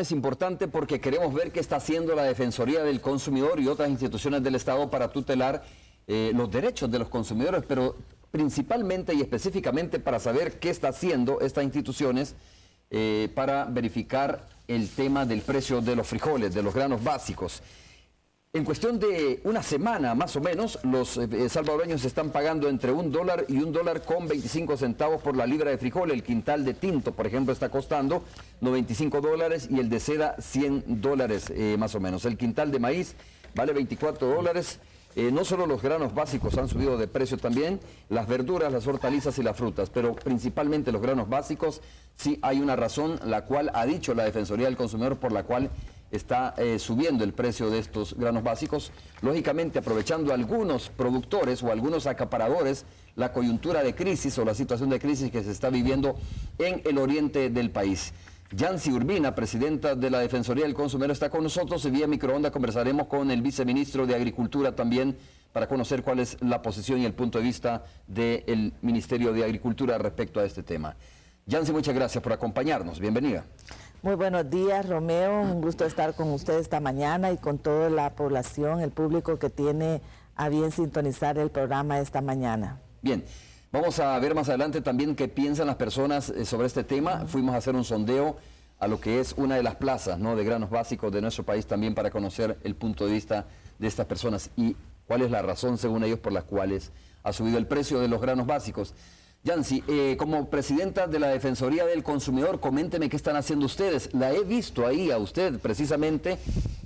Es importante porque queremos ver qué está haciendo la Defensoría del Consumidor y otras instituciones del Estado para tutelar los derechos de los consumidores, pero principalmente y específicamente para saber qué está haciendo estas instituciones para verificar el tema del precio de los frijoles, de los granos básicos. En cuestión de una semana, más o menos, los salvadoreños están pagando entre $1 y $1.25 por la libra de frijol. El quintal de tinto, por ejemplo, está costando $95 y el de seda $100 más o menos. El quintal de maíz vale $24. No solo los granos básicos han subido de precio también, las verduras, las hortalizas y las frutas, pero principalmente los granos básicos. Sí hay una razón, la cual ha dicho la Defensoría del Consumidor, por la cual está subiendo el precio de estos granos básicos, lógicamente aprovechando algunos productores o algunos acaparadores la coyuntura de crisis o la situación de crisis que se está viviendo en el oriente del país. Yancy Urbina, presidenta de la Defensoría del Consumidor, está con nosotros y vía microonda conversaremos con el viceministro de Agricultura también para conocer cuál es la posición y el punto de vista del Ministerio de Agricultura respecto a este tema. Yancy, muchas gracias por acompañarnos. Bienvenida. Muy buenos días, Romeo. Un gusto estar con usted esta mañana y con toda la población, el público que tiene a bien sintonizar el programa esta mañana. Bien, vamos a ver más adelante también qué piensan las personas sobre este tema. Fuimos a hacer un sondeo a lo que es una de las plazas, ¿no?, de granos básicos de nuestro país también para conocer el punto de vista de estas personas y cuál es la razón, según ellos, por las cuales ha subido el precio de los granos básicos. Yancy, como presidenta de la Defensoría del Consumidor, coménteme qué están haciendo ustedes. La he visto ahí a usted precisamente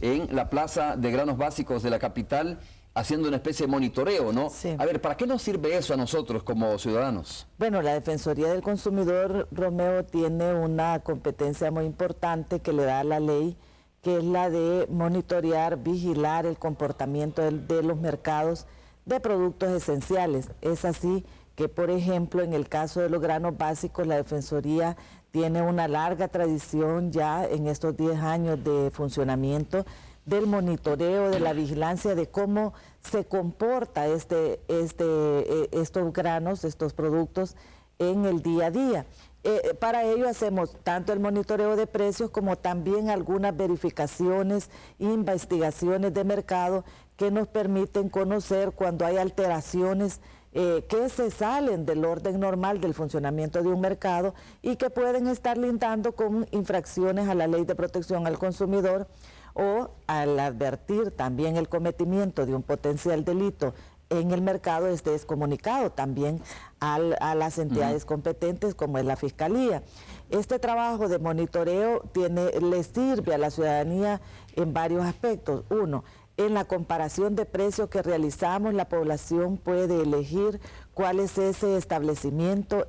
en la plaza de granos básicos de la capital haciendo una especie de monitoreo, ¿no? Sí. A ver, ¿para qué nos sirve eso a nosotros como ciudadanos? Bueno, la Defensoría del Consumidor, Romeo, tiene una competencia muy importante que le da la ley, que es la de monitorear, vigilar el comportamiento de los mercados de productos esenciales. Es así que, por ejemplo, en el caso de los granos básicos, la Defensoría tiene una larga tradición ya en estos 10 años de funcionamiento del monitoreo, de la vigilancia de cómo se comporta estos granos, estos productos en el día a día. Para ello hacemos tanto el monitoreo de precios como también algunas verificaciones, investigaciones de mercado que nos permiten conocer cuando hay alteraciones que se salen del orden normal del funcionamiento de un mercado y que pueden estar lindando con infracciones a la Ley de Protección al Consumidor, o al advertir también el cometimiento de un potencial delito en el mercado, este es comunicado también a las entidades competentes como es la Fiscalía. Este trabajo de monitoreo le sirve a la ciudadanía en varios aspectos. Uno, en la comparación de precios que realizamos, la población puede elegir cuál es ese establecimiento,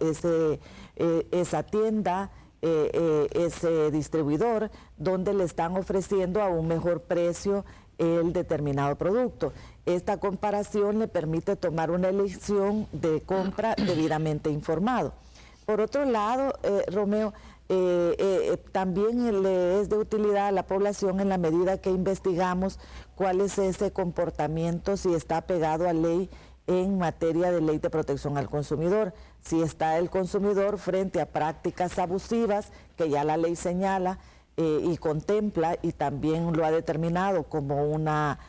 esa tienda, ese distribuidor donde le están ofreciendo a un mejor precio el determinado producto. Esta comparación le permite tomar una elección de compra debidamente informado. Por otro lado, Romeo, también le es de utilidad a la población en la medida que investigamos cuál es ese comportamiento, si está pegado a ley en materia de Ley de Protección al Consumidor, si está el consumidor frente a prácticas abusivas que ya la ley señala y contempla y también lo ha determinado como una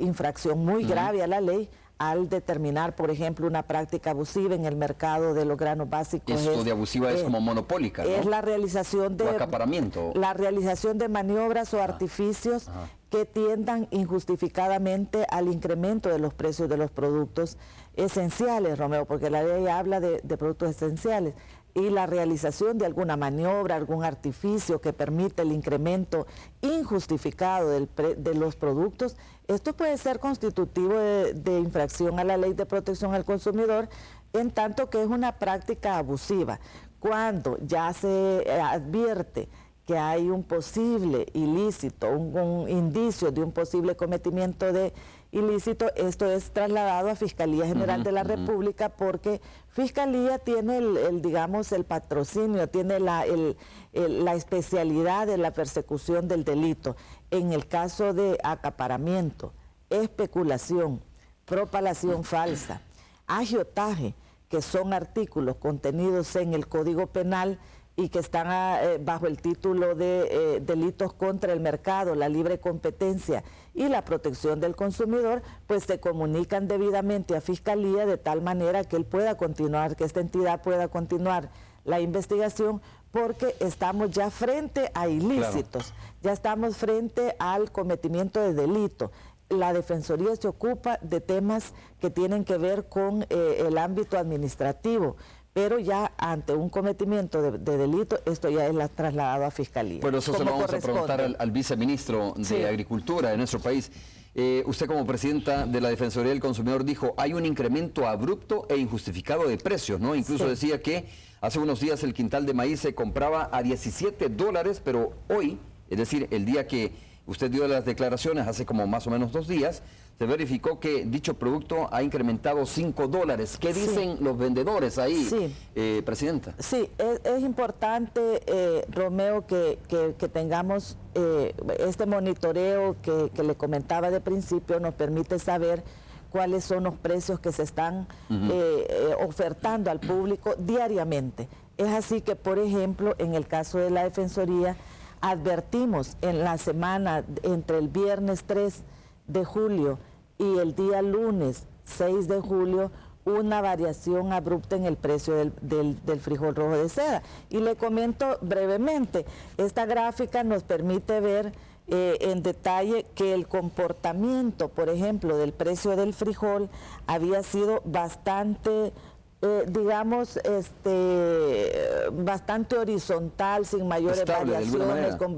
infracción muy grave a la ley, al determinar, por ejemplo, una práctica abusiva en el mercado de los granos básicos. Esto de abusiva es como monopólica, ¿no? Es la realización de... o acaparamiento. La realización de maniobras o artificios que tiendan injustificadamente al incremento de los precios de los productos esenciales, Romeo, porque la ley habla de productos esenciales, y la realización de alguna maniobra, algún artificio que permite el incremento injustificado de los productos, esto puede ser constitutivo de infracción a la Ley de Protección al Consumidor, en tanto que es una práctica abusiva. Cuando ya se advierte que hay un posible ilícito, un indicio de un posible cometimiento de ilícito, esto es trasladado a Fiscalía General de la República, porque Fiscalía tiene digamos, el patrocinio, tiene la especialidad de la persecución del delito. En el caso de acaparamiento, especulación, propalación falsa, agiotaje, que son artículos contenidos en el Código Penal y que están bajo el título de delitos contra el mercado, la libre competencia y la protección del consumidor, pues se comunican debidamente a Fiscalía de tal manera que él pueda continuar, que esta entidad pueda continuar la investigación, porque estamos ya frente a ilícitos, claro. Ya estamos frente al cometimiento de delito. La Defensoría se ocupa de temas que tienen que ver con el ámbito administrativo, pero ya ante un cometimiento de delito, esto ya es trasladado a Fiscalía. Bueno, eso se lo vamos a preguntar al viceministro de Agricultura de nuestro país. Usted como presidenta de la Defensoría del Consumidor dijo, hay un incremento abrupto e injustificado de precios, ¿no? Incluso decía que hace unos días el quintal de maíz se compraba a $17, pero hoy, es decir, el día que usted dio las declaraciones, hace como más o menos 2 días, se verificó que dicho producto ha incrementado $5. ¿Qué dicen los vendedores ahí, Presidenta? Sí, es importante, Romeo, que tengamos este monitoreo que le comentaba de principio, nos permite saber cuáles son los precios que se están ofertando al público diariamente. Es así que, por ejemplo, en el caso de la Defensoría, advertimos en la semana entre el viernes 3 de julio y el día lunes 6 de julio una variación abrupta en el precio del frijol rojo de seda. Y le comento brevemente, esta gráfica nos permite ver en detalle que el comportamiento, por ejemplo, del precio del frijol había sido bastante digamos, bastante horizontal, sin mayores estable, variaciones, con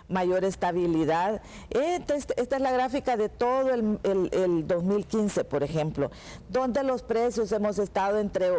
mayor estabilidad. Esta es la gráfica de todo el 2015, por ejemplo, donde los precios hemos estado entre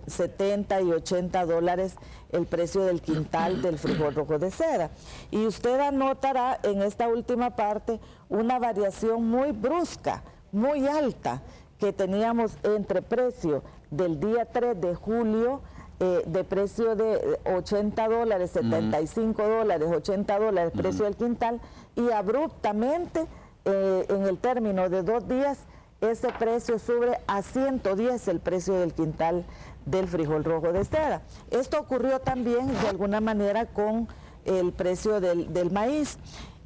70 y $80 el precio del quintal del frijol rojo de seda. Y usted anotará en esta última parte una variación muy brusca, muy alta, que teníamos entre precio del día 3 de julio de precio de $80, $75, $80, precio del quintal, y abruptamente en el término de 2 días ese precio sube a 110 el precio del quintal del frijol rojo de seda. Esto ocurrió también de alguna manera con el precio del maíz.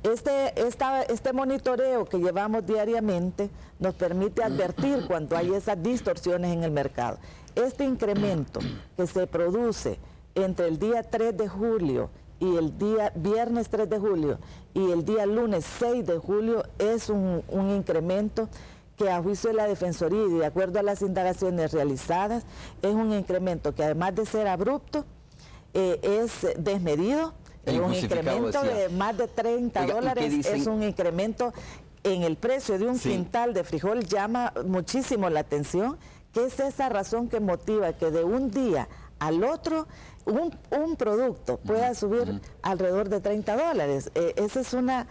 Este monitoreo que llevamos diariamente nos permite advertir cuando hay esas distorsiones en el mercado. Este incremento que se produce entre el día 3 de julio y el día viernes 3 de julio y el día lunes 6 de julio es un incremento que a juicio de la Defensoría y de acuerdo a las indagaciones realizadas es un incremento que además de ser abrupto es desmedido. Es un incremento de más de $30, es un incremento en el precio de un quintal de frijol, llama muchísimo la atención, que es esa razón que motiva que de un día al otro un producto pueda subir alrededor de $30. Esa es una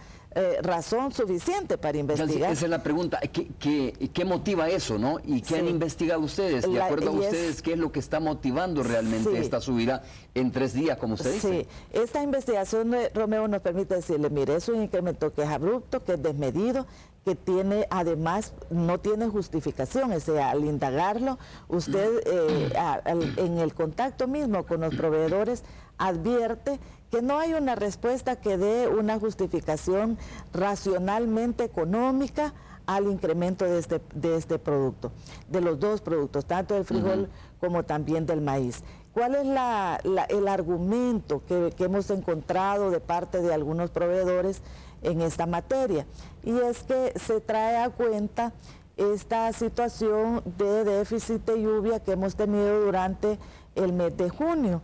razón suficiente para investigar. Esa es la pregunta, ¿qué motiva eso, no? ¿Y qué han investigado ustedes? De acuerdo a ustedes, ¿qué es lo que está motivando realmente esta subida en 3 días, como usted dice? Sí, esta investigación de Romeo nos permite decirle, mire, es un incremento que es abrupto, que es desmedido, que tiene, además, no tiene justificación, o sea, al indagarlo, usted en el contacto mismo con los proveedores advierte que no hay una respuesta que dé una justificación racionalmente económica al incremento de este producto, de los 2 productos, tanto del frijol como también del maíz. ¿Cuál es el argumento que hemos encontrado de parte de algunos proveedores en esta materia? Y es que se trae a cuenta esta situación de déficit de lluvia que hemos tenido durante el mes de julio,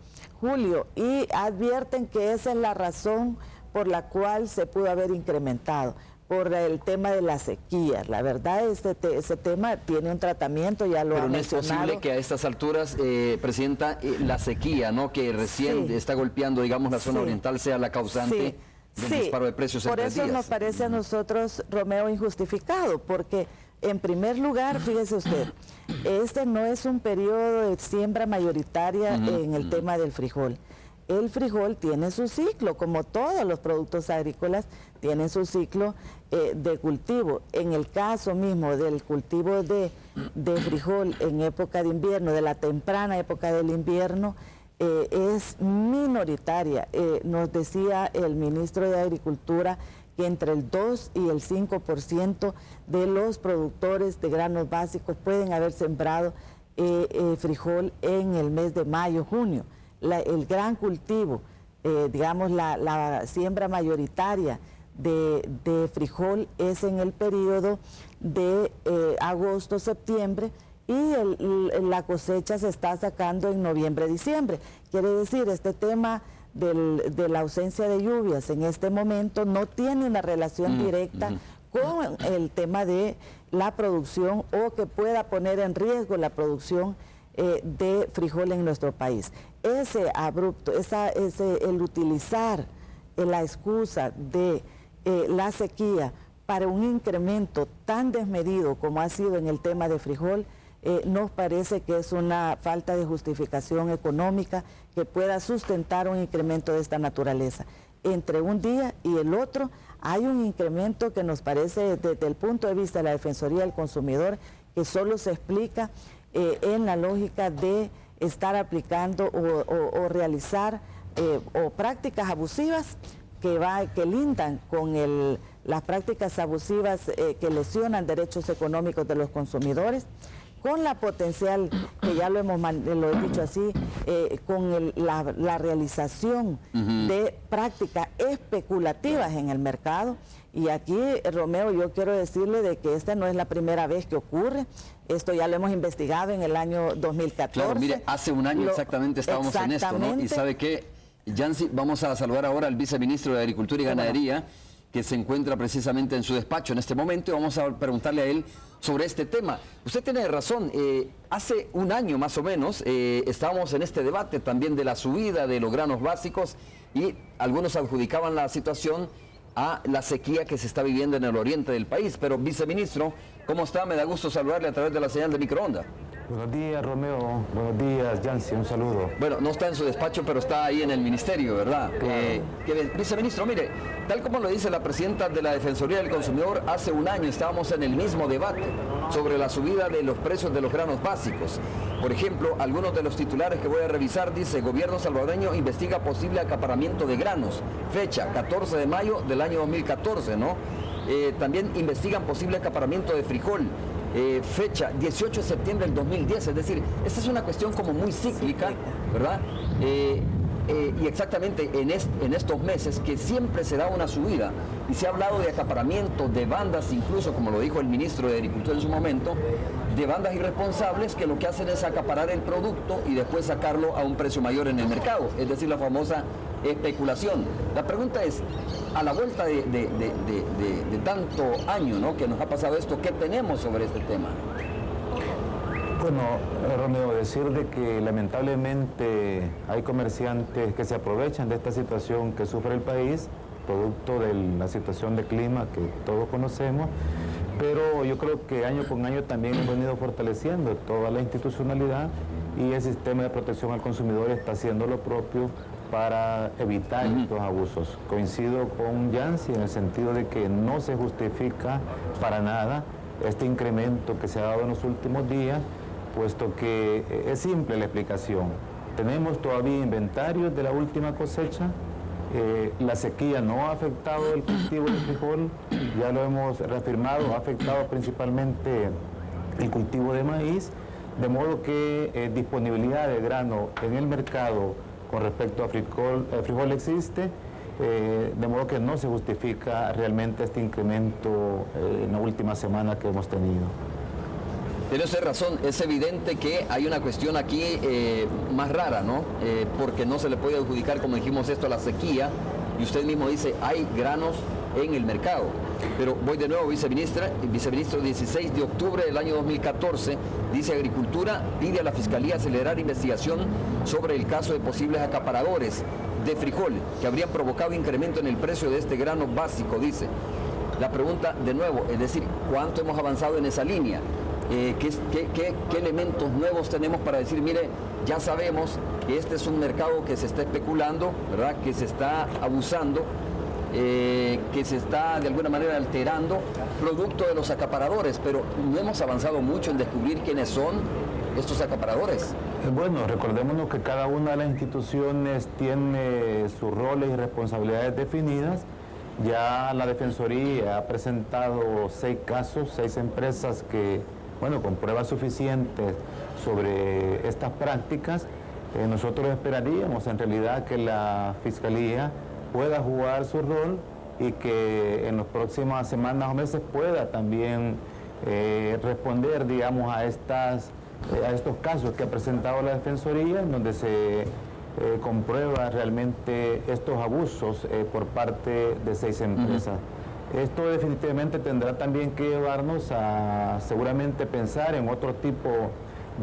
y advierten que esa es la razón por la cual se pudo haber incrementado, por el tema de las sequías. La verdad, ese tema tiene un tratamiento, ya lo ha mencionado. Pero no es posible que a estas alturas, Presidenta, la sequía, ¿no?, que recién está golpeando, digamos, la zona oriental, sea la causante del disparo de precios en 3 días. Por eso nos parece a nosotros, Romeo, injustificado, porque en primer lugar, fíjese usted, este no es un periodo de siembra mayoritaria en el tema del frijol. El frijol tiene su ciclo, como todos los productos agrícolas tienen su ciclo de cultivo. En el caso mismo del cultivo de frijol en época de invierno, de la temprana época del invierno, es minoritaria. Nos decía el ministro de Agricultura que entre el 2 y el 5% de los productores de granos básicos pueden haber sembrado frijol en el mes de mayo, junio. El gran cultivo, digamos la siembra mayoritaria de frijol es en el periodo de agosto, septiembre, y la cosecha se está sacando en noviembre, diciembre. Quiere decir, este tema de la ausencia de lluvias en este momento no tiene una relación directa con el tema de la producción o que pueda poner en riesgo la producción de frijol en nuestro país. Ese abrupto, el utilizar la excusa de la sequía para un incremento tan desmedido como ha sido en el tema de frijol, nos parece que es una falta de justificación económica que pueda sustentar un incremento de esta naturaleza. Entre un día y el otro hay un incremento que nos parece, desde el punto de vista de la Defensoría del Consumidor, que solo se explica en la lógica de estar aplicando o realizar o prácticas abusivas que lindan con las prácticas abusivas que lesionan derechos económicos de los consumidores, con la potencial, que ya lo he dicho así, con la realización de prácticas especulativas en el mercado. Y aquí, Romeo, yo quiero decirle de que esta no es la primera vez que ocurre. Esto ya lo hemos investigado en el año 2014. Claro, mire, hace un año exactamente estábamos en esto, ¿no? Y sabe qué, Yancy, vamos a saludar ahora al viceministro de Agricultura y Ganadería, que se encuentra precisamente en su despacho en este momento, y vamos a preguntarle a él sobre este tema. Usted tiene razón, hace un año más o menos estábamos en este debate también de la subida de los granos básicos, y algunos adjudicaban la situación a la sequía que se está viviendo en el oriente del país. Pero, viceministro, ¿cómo está? Me da gusto saludarle a través de la señal de microondas. Buenos días, Romeo. Buenos días, Yancy. Un saludo. Bueno, no está en su despacho, pero está ahí en el ministerio, ¿verdad? Claro. Viceministro, mire, tal como lo dice la presidenta de la Defensoría del Consumidor, hace un año estábamos en el mismo debate sobre la subida de los precios de los granos básicos. Por ejemplo, algunos de los titulares que voy a revisar dice: gobierno salvadoreño investiga posible acaparamiento de granos. Fecha, 14 de mayo del año 2014, ¿no? También investigan posible acaparamiento de frijol. Fecha 18 de septiembre del 2010, es decir, esta es una cuestión como muy cíclica, ¿verdad? Y exactamente en estos meses que siempre se da una subida, y se ha hablado de acaparamiento, de bandas, incluso como lo dijo el ministro de Agricultura en su momento, de bandas irresponsables que lo que hacen es acaparar el producto y después sacarlo a un precio mayor en el mercado, es decir, la famosa especulación. La pregunta es, a la vuelta de tanto año, ¿no?, que nos ha pasado esto, ¿qué tenemos sobre este tema? Bueno, Romeo, decir de que lamentablemente hay comerciantes que se aprovechan de esta situación que sufre el país, producto de la situación de clima que todos conocemos, pero yo creo que año con año también hemos venido fortaleciendo toda la institucionalidad, y el sistema de protección al consumidor está haciendo lo propio para evitar estos abusos. Coincido con Yancy en el sentido de que no se justifica para nada este incremento que se ha dado en los últimos días, puesto que es simple la explicación. Tenemos todavía inventarios de la última cosecha, la sequía no ha afectado el cultivo del frijol, ya lo hemos reafirmado, ha afectado principalmente el cultivo de maíz, de modo que disponibilidad de grano en el mercado con respecto a frijol existe, de modo que no se justifica realmente este incremento en la última semana que hemos tenido. Tiene usted razón, es evidente que hay una cuestión aquí más rara, ¿no? Porque no se le puede adjudicar, como dijimos, esto a la sequía, y usted mismo dice, hay granos en el mercado. Pero voy de nuevo, viceministro, 16 de octubre del año 2014, dice: Agricultura pide a la Fiscalía acelerar investigación sobre el caso de posibles acaparadores de frijol que habrían provocado incremento en el precio de este grano básico, dice. La pregunta, de nuevo, es decir, ¿cuánto hemos avanzado en esa línea? ¿Qué elementos nuevos tenemos para decir, mire, ya sabemos que este es un mercado que se está especulando, ¿verdad?, que se está abusando, que se está de alguna manera alterando, producto de los acaparadores, pero no hemos avanzado mucho en descubrir quiénes son, estos acaparadores? Bueno, recordémonos que cada una de las instituciones tiene sus roles y responsabilidades definidas. Ya la Defensoría ha presentado 6 casos, 6 empresas que, bueno, con pruebas suficientes sobre estas prácticas. Nosotros esperaríamos en realidad que la Fiscalía pueda jugar su rol y que en las próximas semanas o meses pueda también responder, digamos, a estos casos que ha presentado la Defensoría, en donde se comprueba realmente estos abusos por parte de 6 empresas. Esto definitivamente tendrá también que llevarnos a seguramente pensar en otro tipo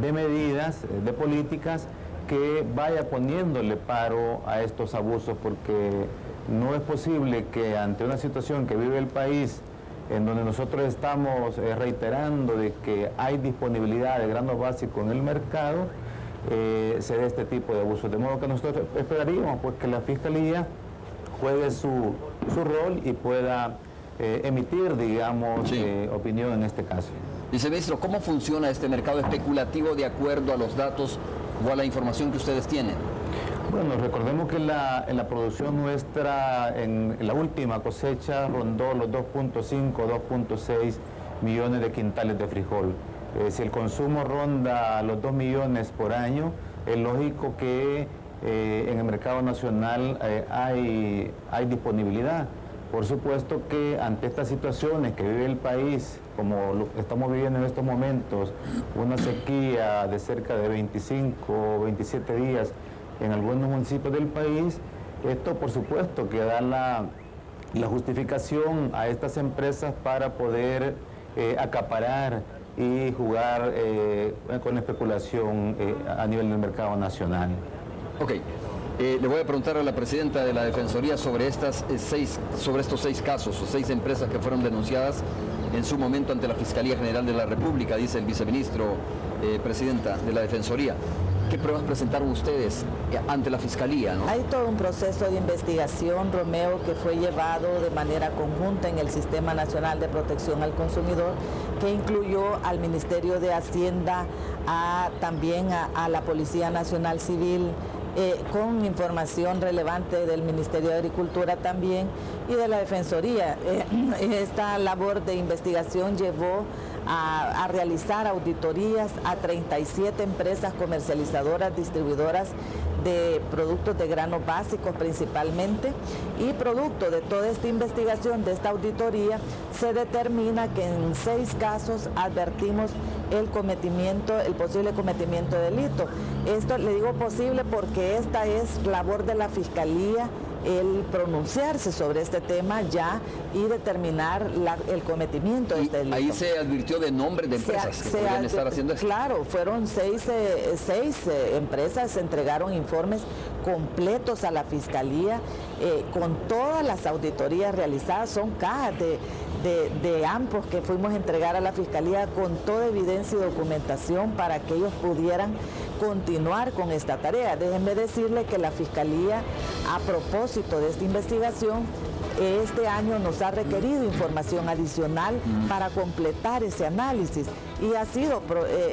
de medidas, de políticas que vaya poniéndole paro a estos abusos, porque no es posible que ante una situación que vive el país, en donde nosotros estamos reiterando de que hay disponibilidad de granos básicos en el mercado, se dé este tipo de abusos. De modo que nosotros esperaríamos pues, que la Fiscalía juegue su rol y pueda emitir, digamos, opinión en este caso. Viceministro, ¿cómo funciona este mercado especulativo de acuerdo a los datos o a la información que ustedes tienen? Bueno, recordemos que en la producción nuestra, en la última cosecha, rondó los 2.5, 2.6 millones de quintales de frijol. Si el consumo ronda los 2 millones por año, es lógico que en el mercado nacional hay disponibilidad. Por supuesto que ante estas situaciones que vive el país, como lo estamos viviendo en estos momentos, una sequía de cerca de 25 o 27 días en algunos municipios del país, esto por supuesto que da la justificación a estas empresas para poder acaparar y jugar con la especulación a nivel del mercado nacional. Ok. Le voy a preguntar a la presidenta de la Defensoría sobre estos 6 casos o 6 empresas que fueron denunciadas en su momento ante la Fiscalía General de la República, dice el viceministro, presidenta de la Defensoría. ¿Qué pruebas presentaron ustedes ante la Fiscalía, ¿no? Hay todo un proceso de investigación, Romeo, que fue llevado de manera conjunta en el Sistema Nacional de Protección al Consumidor, que incluyó al Ministerio de Hacienda, también a la Policía Nacional Civil, con información relevante del Ministerio de Agricultura también y de la Defensoría. Esta labor de investigación llevó a realizar auditorías a 37 empresas comercializadoras, distribuidoras de productos de granos básicos principalmente, y producto de toda esta investigación, de esta auditoría, se determina que en 6 casos advertimos el posible cometimiento de delito. Esto le digo posible porque esta es labor de la Fiscalía, el pronunciarse sobre este tema ya y determinar el cometimiento de este delito. Ahí se advirtió de nombres de empresas que podrían estar haciendo esto. Claro, fueron 6 empresas, se entregaron informes completos a la Fiscalía con todas las auditorías realizadas. Son cajas de AMPOS que fuimos a entregar a la Fiscalía con toda evidencia y documentación para que ellos pudieran continuar con esta tarea. Déjenme decirle que la Fiscalía, a propósito de esta investigación, este año nos ha requerido información adicional para completar ese análisis y ha sido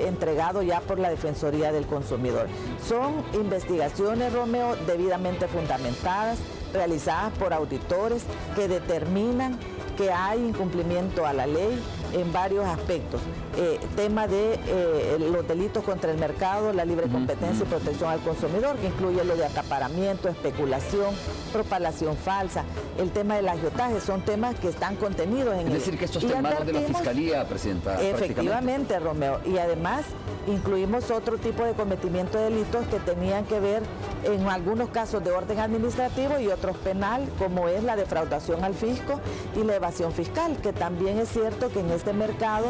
entregado ya por la Defensoría del Consumidor. Son investigaciones, Romeo, debidamente fundamentadas, realizadas por auditores que determinan que hay incumplimiento a la ley en varios aspectos. Tema de los delitos contra el mercado, la libre competencia y protección al consumidor, que incluye lo de acaparamiento, especulación, propalación falsa, el tema del agiotaje, son temas que están contenidos en el... Es decir, que esto está en manos de la Fiscalía, presidenta. Efectivamente, Romeo, y además incluimos otro tipo de cometimiento de delitos que tenían que ver en algunos casos de orden administrativo y otros penal, como es la defraudación al fisco y la evasión fiscal, que también es cierto que en este mercado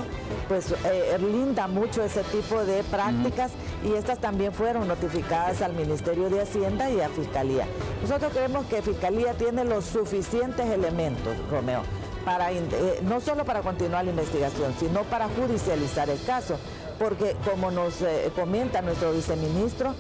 pues linda mucho ese tipo de prácticas y estas también fueron notificadas al Ministerio de Hacienda y a Fiscalía. Nosotros creemos que Fiscalía tiene los suficientes elementos, Romeo, para no solo para continuar la investigación, sino para judicializar el caso, porque como nos comenta nuestro viceministro,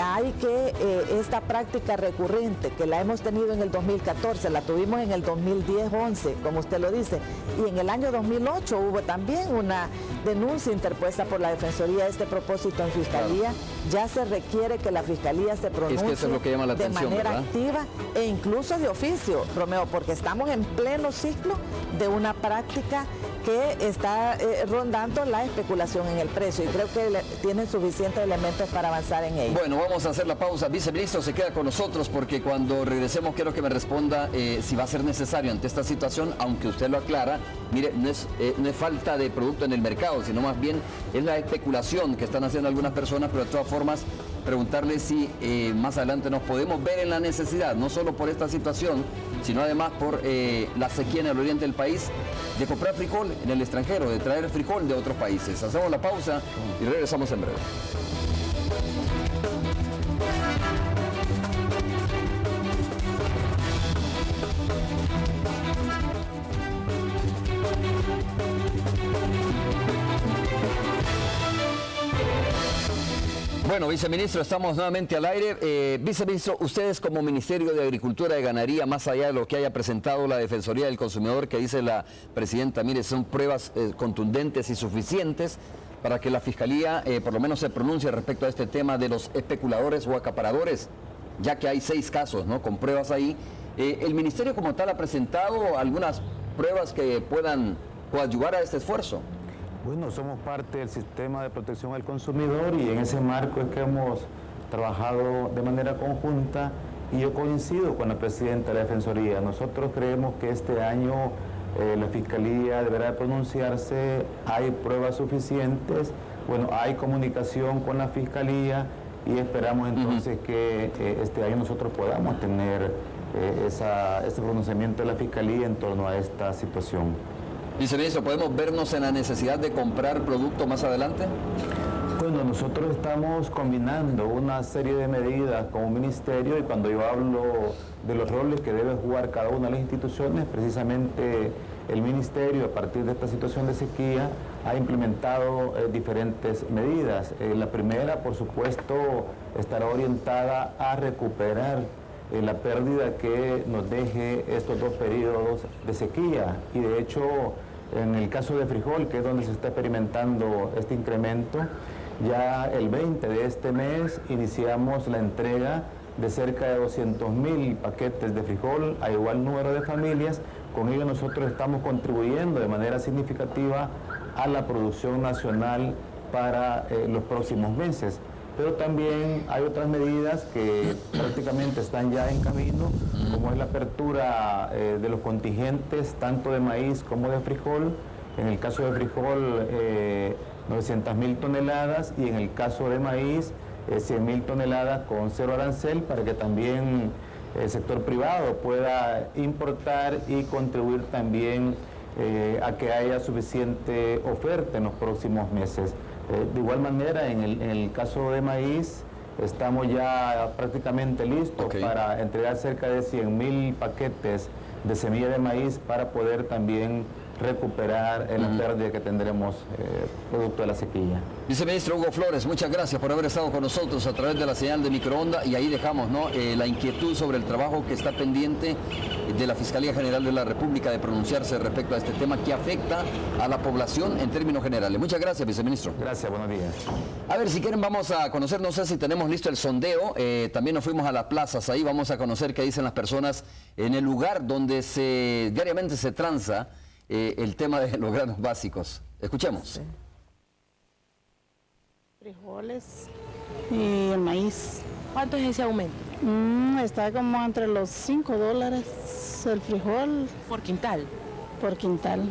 hay que esta práctica recurrente que la hemos tenido en el 2014, la tuvimos en el 2010-11, como usted lo dice, y en el año 2008 hubo también una denuncia interpuesta por la Defensoría de este propósito en Fiscalía. Ya se requiere que la Fiscalía se pronuncie eso es lo que llama la de atención, manera ¿verdad? activa e incluso de oficio, Romeo, porque estamos en pleno ciclo de una práctica que está rondando la especulación en el precio y creo que tienen suficientes elementos para avanzar en ello. Bueno, vamos a hacer la pausa. Viceministro, se queda con nosotros porque cuando regresemos quiero que me responda si va a ser necesario ante esta situación, aunque usted lo aclara, mire, no es falta de producto en el mercado, sino más bien es la especulación que están haciendo algunas personas, pero de todas formas preguntarle si más adelante nos podemos ver en la necesidad, no solo por esta situación, sino además por la sequía en el oriente del país, de comprar frijol en el extranjero, de traer frijol de otros países. Hacemos la pausa y regresamos en breve. Bueno, viceministro, estamos nuevamente al aire. Viceministro, ustedes como Ministerio de Agricultura y Ganadería, más allá de lo que haya presentado la Defensoría del Consumidor, que dice la presidenta, mire, son pruebas contundentes y suficientes para que la Fiscalía por lo menos se pronuncie respecto a este tema de los especuladores o acaparadores, ya que hay 6 casos, ¿no?, con pruebas ahí. ¿El Ministerio como tal ha presentado algunas pruebas que puedan coadyuvar a este esfuerzo? Bueno, somos parte del sistema de protección al consumidor y en ese marco es que hemos trabajado de manera conjunta y yo coincido con la presidenta de la Defensoría. Nosotros creemos que este año la Fiscalía deberá pronunciarse, hay pruebas suficientes, bueno, hay comunicación con la Fiscalía y esperamos entonces que este año nosotros podamos tener ese pronunciamiento de la Fiscalía en torno a esta situación. Viceministro, ¿podemos vernos en la necesidad de comprar producto más adelante? Bueno, nosotros estamos combinando una serie de medidas como ministerio y cuando yo hablo de los roles que debe jugar cada una de las instituciones, precisamente el ministerio a partir de esta situación de sequía ha implementado diferentes medidas. La primera, por supuesto, estará orientada a recuperar la pérdida que nos deje estos 2 periodos de sequía y de hecho en el caso de frijol, que es donde se está experimentando este incremento, ya el 20 de este mes iniciamos la entrega de cerca de 200.000 paquetes de frijol a igual número de familias. Con ello nosotros estamos contribuyendo de manera significativa a la producción nacional para los próximos meses. Pero también hay otras medidas que prácticamente están ya en camino, como es la apertura de los contingentes tanto de maíz como de frijol. En el caso de frijol, 900.000 toneladas y en el caso de maíz, 100.000 toneladas con 0 arancel para que también el sector privado pueda importar y contribuir también a que haya suficiente oferta en los próximos meses. De igual manera, en el caso de maíz, estamos ya prácticamente listos para entregar cerca de 100.000 paquetes de semilla de maíz para poder también recuperar la pérdida que tendremos producto de la sequía. Viceministro Hugo Flores, muchas gracias por haber estado con nosotros a través de la señal de microonda y ahí dejamos, ¿no?, la inquietud sobre el trabajo que está pendiente de la Fiscalía General de la República de pronunciarse respecto a este tema que afecta a la población en términos generales. Muchas gracias, viceministro. Gracias, buenos días. A ver, si quieren vamos a conocer, no sé si tenemos listo el sondeo, también nos fuimos a las plazas, ahí vamos a conocer qué dicen las personas en el lugar donde diariamente se transa el tema de los granos básicos. Escuchemos. Sí. Frijoles y el maíz. ¿Cuánto es ese aumento? Está como entre los $5 el frijol Por quintal. por quintal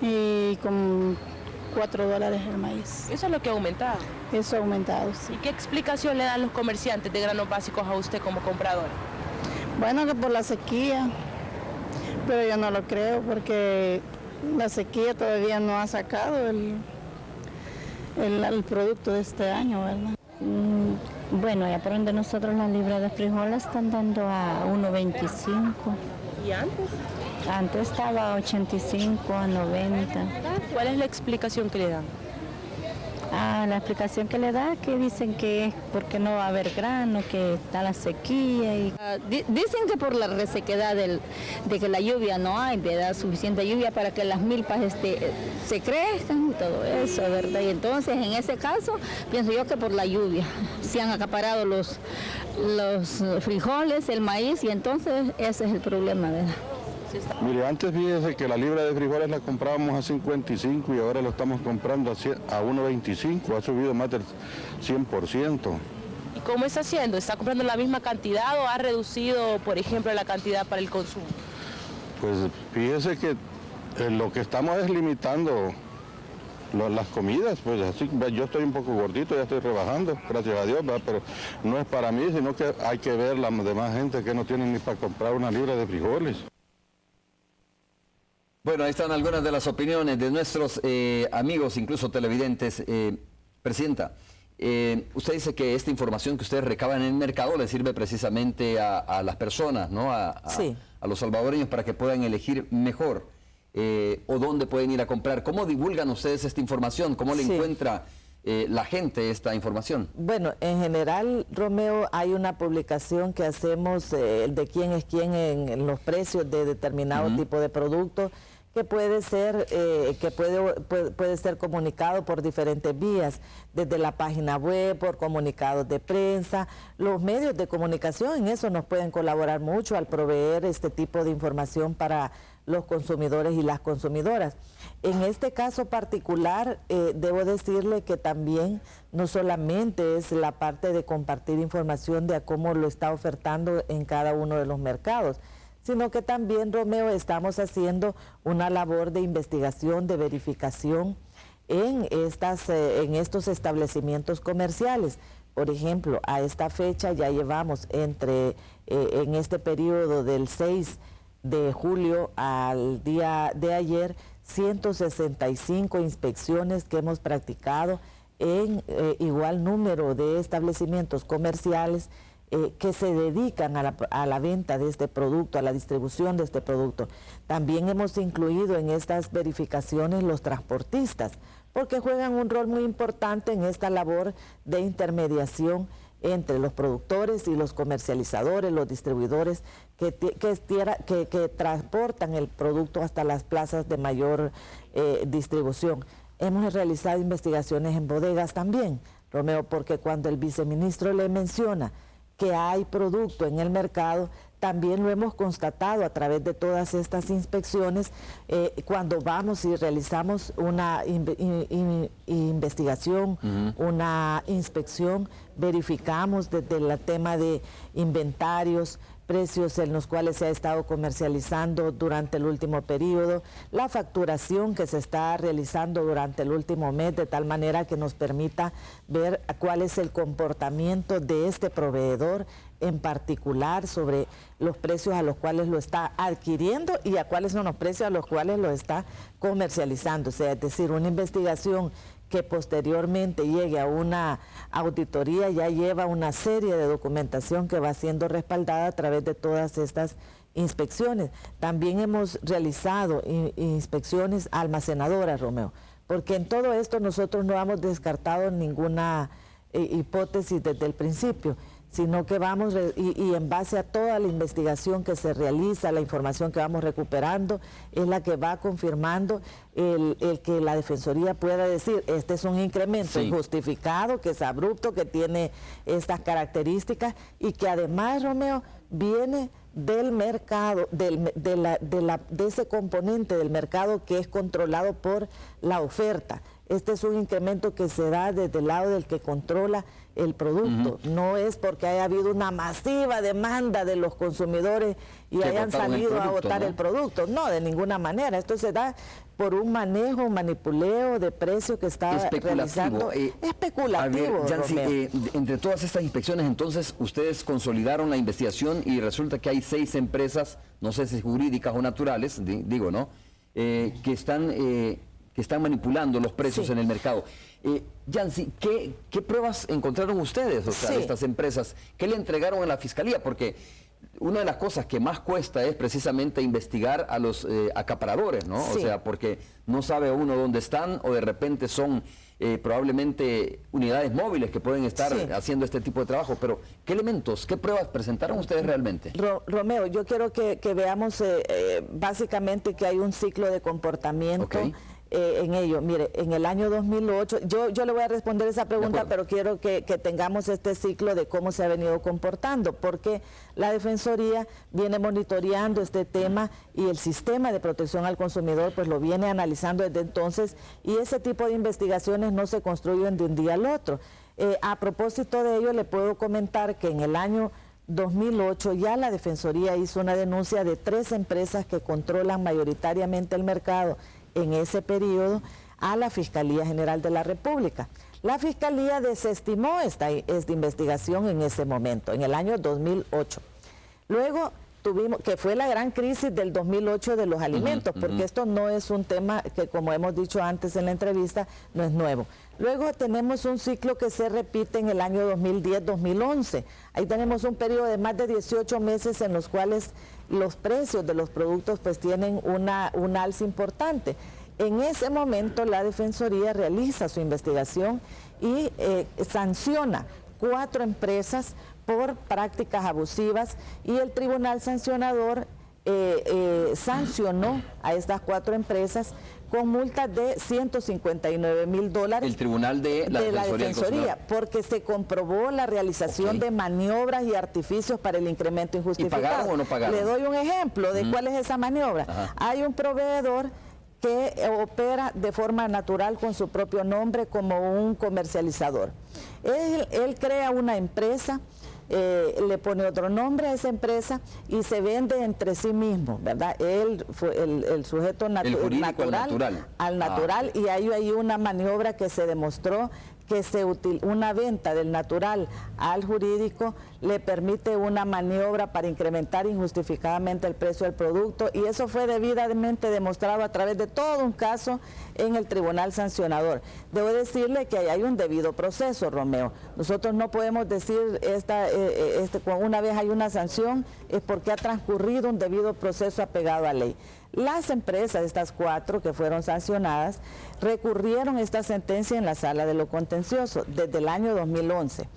y como $4 el maíz. Eso es lo que ha aumentado. Eso ha aumentado, sí. ¿Y qué explicación le dan los comerciantes de granos básicos a usted como comprador? Bueno, que por la sequía, pero yo no lo creo porque la sequía todavía no ha sacado el producto de este año, ¿verdad? Bueno, ya por donde nosotros la libra de frijol la están dando a 1.25. ¿Y antes? Antes estaba a 85, a 90. ¿Cuál es la explicación que le dan? La explicación que le da, que dicen que es porque no va a haber grano, que está la sequía. Dicen que por la resequedad de que la lluvia no hay, ¿verdad? Suficiente lluvia para que las milpas se crezcan y todo eso, ¿verdad? Y entonces, en ese caso, pienso yo que por la lluvia se han acaparado los frijoles, el maíz, y entonces ese es el problema, ¿verdad? Mire, antes fíjese que la libra de frijoles la comprábamos a 55 y ahora lo estamos comprando a 1.25, ha subido más del 100%. ¿Y cómo está haciendo? ¿Está comprando la misma cantidad o ha reducido, por ejemplo, la cantidad para el consumo? Pues fíjese que lo que estamos es limitando las comidas, pues así, yo estoy un poco gordito, ya estoy rebajando, gracias a Dios, ¿verdad? Pero no es para mí, sino que hay que ver la demás gente que no tiene ni para comprar una libra de frijoles. Bueno, ahí están algunas de las opiniones de nuestros amigos, incluso televidentes. Presidenta, usted dice que esta información que ustedes recaban en el mercado le sirve precisamente a las personas, ¿no? Sí. A los salvadoreños para que puedan elegir mejor o dónde pueden ir a comprar. ¿Cómo divulgan ustedes esta información? ¿Cómo le encuentra la gente esta información? Bueno, en general, Romeo, hay una publicación que hacemos de quién es quién en los precios de determinado tipo de producto, que puede ser puede ser comunicado por diferentes vías, desde la página web, por comunicados de prensa. Los medios de comunicación en eso nos pueden colaborar mucho al proveer este tipo de información para los consumidores y las consumidoras. En este caso particular, debo decirle que también no solamente es la parte de compartir información de a cómo lo está ofertando en cada uno de los mercados, sino que también, Romeo, estamos haciendo una labor de investigación, de verificación en estos establecimientos comerciales. Por ejemplo, a esta fecha ya llevamos en este periodo del 6 de julio al día de ayer, 165 inspecciones que hemos practicado en igual número de establecimientos comerciales que se dedican a la venta de este producto, a la distribución de este producto. También hemos incluido en estas verificaciones los transportistas, porque juegan un rol muy importante en esta labor de intermediación entre los productores y los comercializadores, los distribuidores que transportan el producto hasta las plazas de mayor distribución. Hemos realizado investigaciones en bodegas también, Romeo, porque cuando el viceministro le menciona que hay producto en el mercado, también lo hemos constatado a través de todas estas inspecciones. Cuando vamos y realizamos una investigación, una inspección, verificamos desde el tema de inventarios, precios en los cuales se ha estado comercializando durante el último periodo, la facturación que se está realizando durante el último mes, de tal manera que nos permita ver cuál es el comportamiento de este proveedor en particular sobre los precios a los cuales lo está adquiriendo y a cuáles son los precios a los cuales lo está comercializando. O sea, es decir, una investigación que posteriormente llegue a una auditoría ya lleva una serie de documentación que va siendo respaldada a través de todas estas inspecciones. También hemos realizado inspecciones almacenadoras, Romeo, porque en todo esto nosotros no hemos descartado ninguna hipótesis desde el principio, sino que vamos y en base a toda la investigación que se realiza, la información que vamos recuperando, es la que va confirmando el que la Defensoría pueda decir, este es un incremento injustificado, que es abrupto, que tiene estas características y que además, Romeo, viene del mercado, de ese componente del mercado que es controlado por la oferta. Este es un incremento que se da desde el lado del que controla el producto. No es porque haya habido una masiva demanda de los consumidores y hayan salido a votar el producto. No, de ninguna manera. Esto se da por un manejo, un manipuleo de precio que está realizando. Especulativo. A ver, Yancy, entre todas estas inspecciones, entonces, ustedes consolidaron la investigación y resulta que hay 6 empresas, no sé si jurídicas o naturales, digo, ¿no? Que están manipulando los precios en el mercado. Yancy, ¿qué pruebas encontraron ustedes, o sea, de estas empresas? ¿Qué le entregaron a la Fiscalía? Porque una de las cosas que más cuesta es precisamente investigar a los acaparadores, ¿no? Sí. O sea, porque no sabe uno dónde están o de repente son probablemente unidades móviles que pueden estar haciendo este tipo de trabajo. Pero, ¿qué elementos, qué pruebas presentaron ustedes realmente? Romeo, yo quiero que veamos básicamente que hay un ciclo de comportamiento. En ello. Mire, en el año 2008, yo le voy a responder esa pregunta, pero quiero que tengamos este ciclo de cómo se ha venido comportando, porque la Defensoría viene monitoreando este tema y el sistema de protección al consumidor pues lo viene analizando desde entonces, y ese tipo de investigaciones no se construyen de un día al otro. A propósito de ello, le puedo comentar que en el año 2008 ya la Defensoría hizo una denuncia de 3 empresas que controlan mayoritariamente el mercado en ese periodo a la Fiscalía General de la República. La Fiscalía desestimó esta investigación en ese momento, en el año 2008. Luego tuvimos, que fue la gran crisis del 2008 de los alimentos, porque esto no es un tema que, como hemos dicho antes en la entrevista, no es nuevo. Luego tenemos un ciclo que se repite en el año 2010-2011. Ahí tenemos un periodo de más de 18 meses en los cuales los precios de los productos pues tienen un alza importante. En ese momento la Defensoría realiza su investigación y sanciona 4 empresas por prácticas abusivas, y el Tribunal Sancionador sancionó a estas 4 empresas con multas de $159,000. El Tribunal de la Defensoría, porque se comprobó la realización de maniobras y artificios para el incremento injustificado. ¿Y pagaron o no pagaron? Le doy un ejemplo de cuál es esa maniobra. Hay un proveedor que opera de forma natural con su propio nombre como un comercializador. Él crea una empresa, le pone otro nombre a esa empresa y se vende entre sí mismo, ¿verdad? Él fue el sujeto natural, y hay una maniobra que se demostró que una venta del natural al jurídico le permite una maniobra para incrementar injustificadamente el precio del producto, y eso fue debidamente demostrado a través de todo un caso en el Tribunal Sancionador. Debo decirle que hay un debido proceso, Romeo. Nosotros no podemos decir una vez hay una sanción es porque ha transcurrido un debido proceso apegado a ley. Las empresas, estas 4 que fueron sancionadas, recurrieron esta sentencia en la Sala de lo Contencioso desde el año 2011.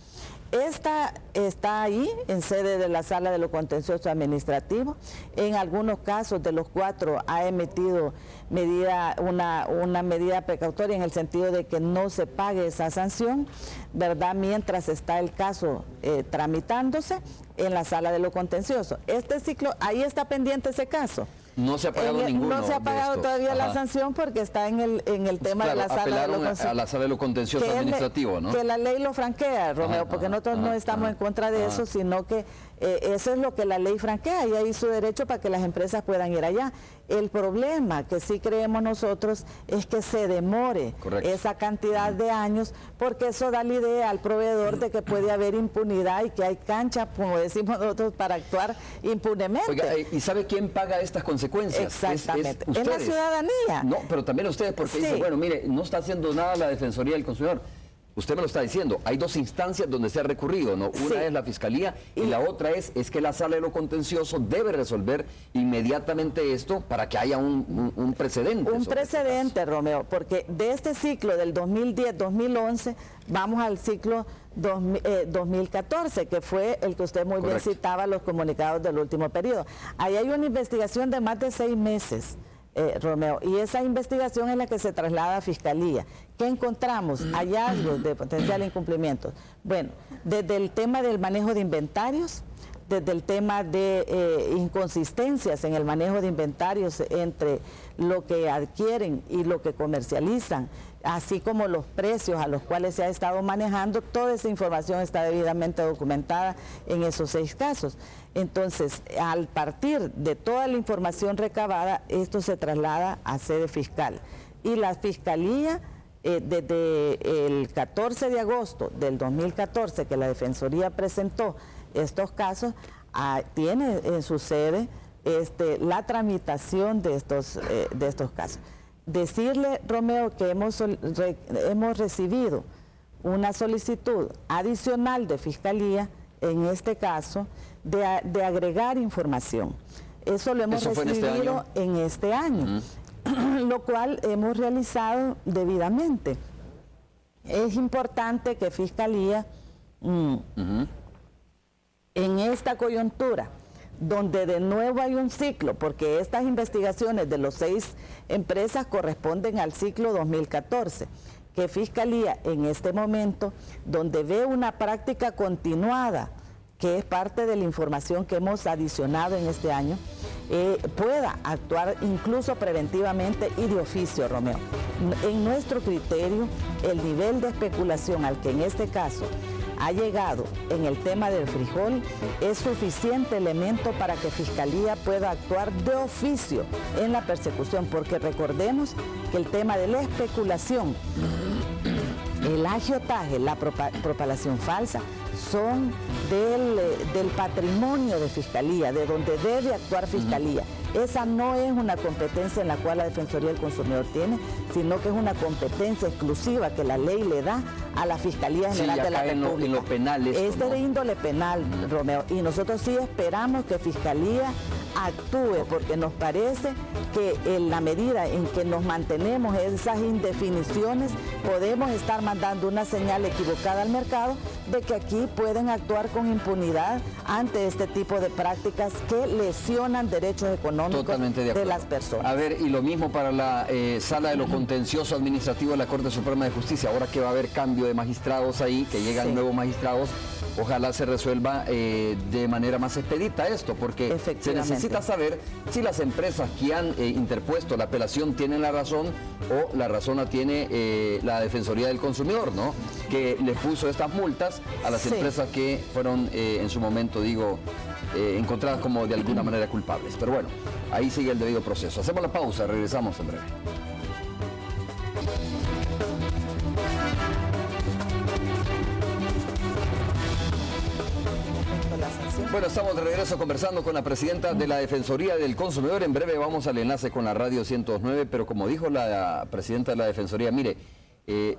Esta está ahí en sede de la Sala de lo Contencioso Administrativo. En algunos casos de los 4 ha emitido una medida precautoria en el sentido de que no se pague esa sanción, ¿verdad? Mientras está el caso tramitándose en la Sala de lo Contencioso. Este ciclo, ahí está pendiente ese caso. No se ha pagado ninguno. No se ha pagado todavía la sanción porque está en el tema de la Sala de lo Contencioso. A la Sala de lo Contencioso Administrativo, ¿no? Que la ley lo franquea, Romeo, porque nosotros no estamos en contra de eso, sino que eso es lo que la ley franquea, y hay su derecho para que las empresas puedan ir allá. El problema que sí creemos nosotros es que se demore esa cantidad de años, porque eso da la idea al proveedor de que puede haber impunidad y que hay cancha, como decimos nosotros, para actuar impunemente. Oiga, ¿y sabe quién paga estas consecuencias? Exactamente. Es la ciudadanía. No, pero también ustedes, porque dicen, bueno, mire, no está haciendo nada la Defensoría del Consumidor. Usted me lo está diciendo, hay 2 instancias donde se ha recurrido, ¿no? Una es la Fiscalía y la otra es que la Sala de lo Contencioso debe resolver inmediatamente esto para que haya un precedente. Un precedente, Romeo, porque de este ciclo del 2010-2011 vamos al ciclo 2014, que fue el que usted muy bien citaba, los comunicados del último periodo. Ahí hay una investigación de más de 6 meses. Romeo, y esa investigación es la que se traslada a Fiscalía. ¿Qué encontramos? Hallazgos de potencial incumplimiento. Bueno, desde el tema del manejo de inventarios, desde el tema de inconsistencias en el manejo de inventarios entre lo que adquieren y lo que comercializan, así como los precios a los cuales se ha estado manejando, toda esa información está debidamente documentada en esos 6 casos. Entonces, al partir de toda la información recabada, esto se traslada a sede fiscal. Y la Fiscalía, desde el 14 de agosto del 2014, que la Defensoría presentó estos casos, tiene en su sede la tramitación de estos casos. Decirle, Romeo, que hemos recibido una solicitud adicional de Fiscalía, en este caso, de agregar información. Eso lo hemos recibido en este año, lo cual hemos realizado debidamente. Es importante que Fiscalía, en esta coyuntura, donde de nuevo hay un ciclo, porque estas investigaciones de los 6 empresas corresponden al ciclo 2014, que Fiscalía en este momento, donde ve una práctica continuada, que es parte de la información que hemos adicionado en este año, pueda actuar incluso preventivamente y de oficio, Romeo. En nuestro criterio, el nivel de especulación al que en este caso ha llegado en el tema del frijol es suficiente elemento para que Fiscalía pueda actuar de oficio en la persecución, porque recordemos que el tema de la especulación, el agiotaje, la propalación falsa, son del patrimonio de Fiscalía, de donde debe actuar Fiscalía. Esa no es una competencia en la cual la Defensoría del Consumidor tiene, sino que es una competencia exclusiva que la ley le da a la Fiscalía General de la República. En lo penal esto, ¿no? De índole penal, Romeo, y nosotros sí esperamos que Fiscalía actúe, porque nos parece que en la medida en que nos mantenemos esas indefiniciones, podemos estar mandando una señal equivocada al mercado de que aquí pueden actuar con impunidad ante este tipo de prácticas que lesionan derechos económicos de las personas. A ver, y lo mismo para la Sala de lo Contencioso Administrativo de la Corte Suprema de Justicia, ahora que va a haber cambio de magistrados ahí, que llegan nuevos magistrados, ojalá se resuelva de manera más expedita esto, porque se necesita saber si las empresas que han interpuesto la apelación tienen la razón o la razón la tiene la Defensoría del Consumidor, ¿no? Que le puso estas multas a las empresas que fueron en su momento, digo, encontradas como de alguna manera culpables. Pero bueno, ahí sigue el debido proceso. Hacemos la pausa, regresamos en breve. Bueno, estamos de regreso conversando con la presidenta de la Defensoría del Consumidor. En breve vamos al enlace con la Radio 109, pero como dijo la presidenta de la Defensoría, mire,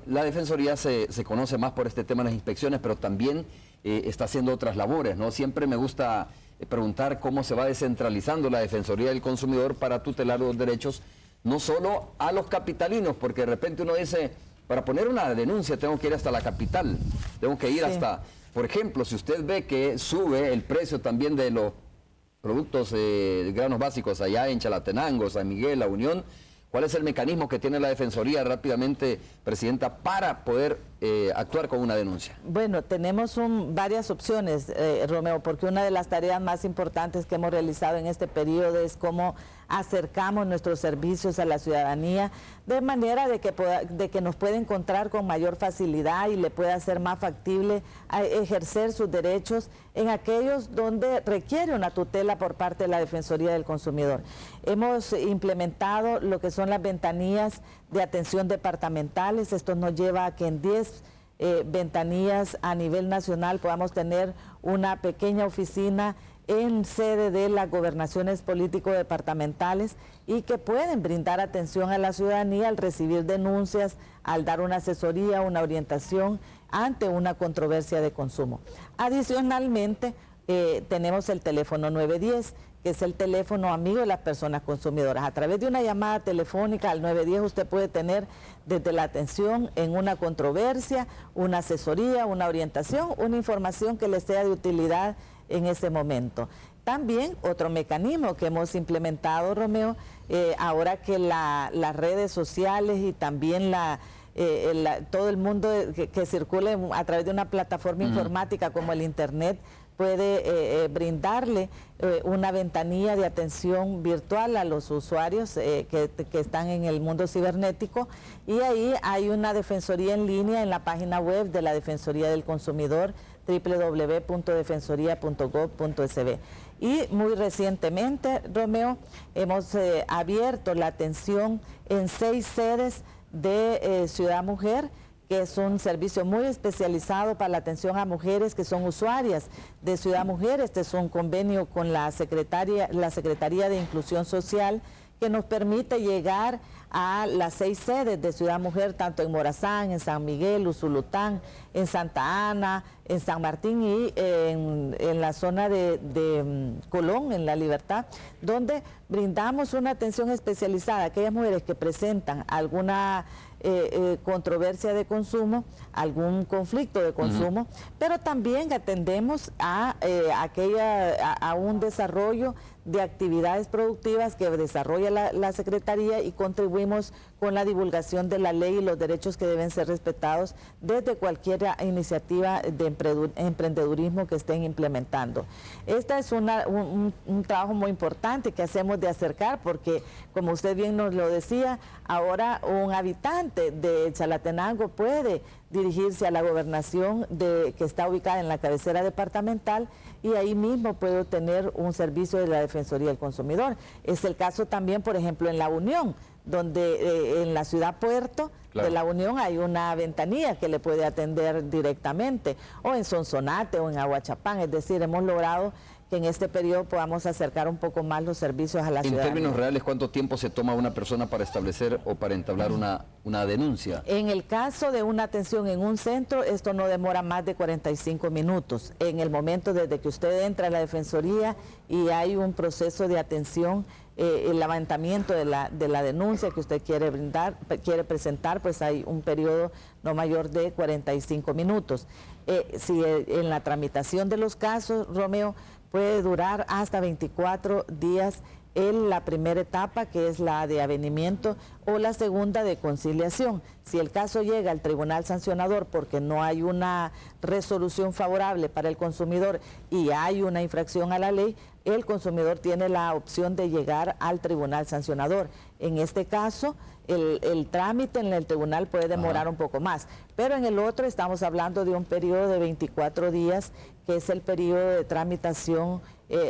la Defensoría se conoce más por este tema de las inspecciones, pero también está haciendo otras labores, ¿no? Siempre me gusta preguntar cómo se va descentralizando la Defensoría del Consumidor para tutelar los derechos, no solo a los capitalinos, porque de repente uno dice, para poner una denuncia tengo que ir hasta la capital, tengo que ir hasta... Por ejemplo, si usted ve que sube el precio también de los productos de granos básicos allá en Chalatenango, San Miguel, La Unión, ¿cuál es el mecanismo que tiene la Defensoría rápidamente, Presidenta, para poder actuar con una denuncia? Bueno, tenemos varias opciones, Romeo, porque una de las tareas más importantes que hemos realizado en este periodo es cómo acercamos nuestros servicios a la ciudadanía, de manera de que nos pueda encontrar con mayor facilidad y le pueda ser más factible ejercer sus derechos en aquellos donde requiere una tutela por parte de la Defensoría del Consumidor. Hemos implementado lo que son las ventanillas de atención departamentales. Esto nos lleva a que en 10 ventanillas a nivel nacional podamos tener una pequeña oficina en sede de las gobernaciones político-departamentales y que pueden brindar atención a la ciudadanía al recibir denuncias, al dar una asesoría, una orientación ante una controversia de consumo. Adicionalmente, tenemos el teléfono 910, que es el teléfono amigo de las personas consumidoras. A través de una llamada telefónica al 910 usted puede tener desde la atención en una controversia, una asesoría, una orientación, una información que le sea de utilidad en ese momento. También otro mecanismo que hemos implementado, Romeo, ahora que las redes sociales y también todo el mundo que circule a través de una plataforma informática como el Internet puede brindarle una ventanilla de atención virtual a los usuarios que están en el mundo cibernético, y ahí hay una defensoría en línea en la página web de la Defensoría del Consumidor, www.defensoría.gov.sb. Y muy recientemente, Romeo, hemos abierto la atención en 6 sedes de Ciudad Mujer, que es un servicio muy especializado para la atención a mujeres que son usuarias de Ciudad Mujer. Este es un convenio con la Secretaría de Inclusión Social, que nos permite llegar a las 6 sedes de Ciudad Mujer, tanto en Morazán, en San Miguel, Usulután, en Santa Ana, en San Martín y en la zona de Colón, en La Libertad, donde brindamos una atención especializada a aquellas mujeres que presentan alguna controversia de consumo, algún conflicto de consumo, pero también atendemos a un desarrollo de actividades productivas que desarrolla la Secretaría y contribuimos con la divulgación de la ley y los derechos que deben ser respetados desde cualquier iniciativa de emprendedurismo que estén implementando. Este es un trabajo muy importante que hacemos de acercar porque, como usted bien nos lo decía, ahora un habitante de Chalatenango puede dirigirse a la gobernación que está ubicada en la cabecera departamental y ahí mismo puede obtener un servicio de la Defensoría del Consumidor. Es el caso también, por ejemplo, en La Unión, donde en la ciudad puerto de La Unión hay una ventanilla que le puede atender directamente, o en Sonsonate o en Aguachapán. Es decir, hemos logrado que en este periodo podamos acercar un poco más los servicios a la ciudadanía. En términos reales, ¿cuánto tiempo se toma una persona para establecer o para entablar una denuncia? En el caso de una atención en un centro, esto no demora más de 45 minutos. En el momento desde que usted entra a la Defensoría y hay un proceso de atención, el levantamiento de la denuncia que usted quiere presentar, pues hay un periodo no mayor de 45 minutos. Si en la tramitación de los casos, Romeo, puede durar hasta 24 días en la primera etapa, que es la de avenimiento, o la segunda de conciliación. Si el caso llega al tribunal sancionador porque no hay una resolución favorable para el consumidor y hay una infracción a la ley, el consumidor tiene la opción de llegar al tribunal sancionador. En este caso, el trámite en el tribunal puede demorar un poco más, pero en el otro estamos hablando de un periodo de 24 días, que es el periodo de tramitación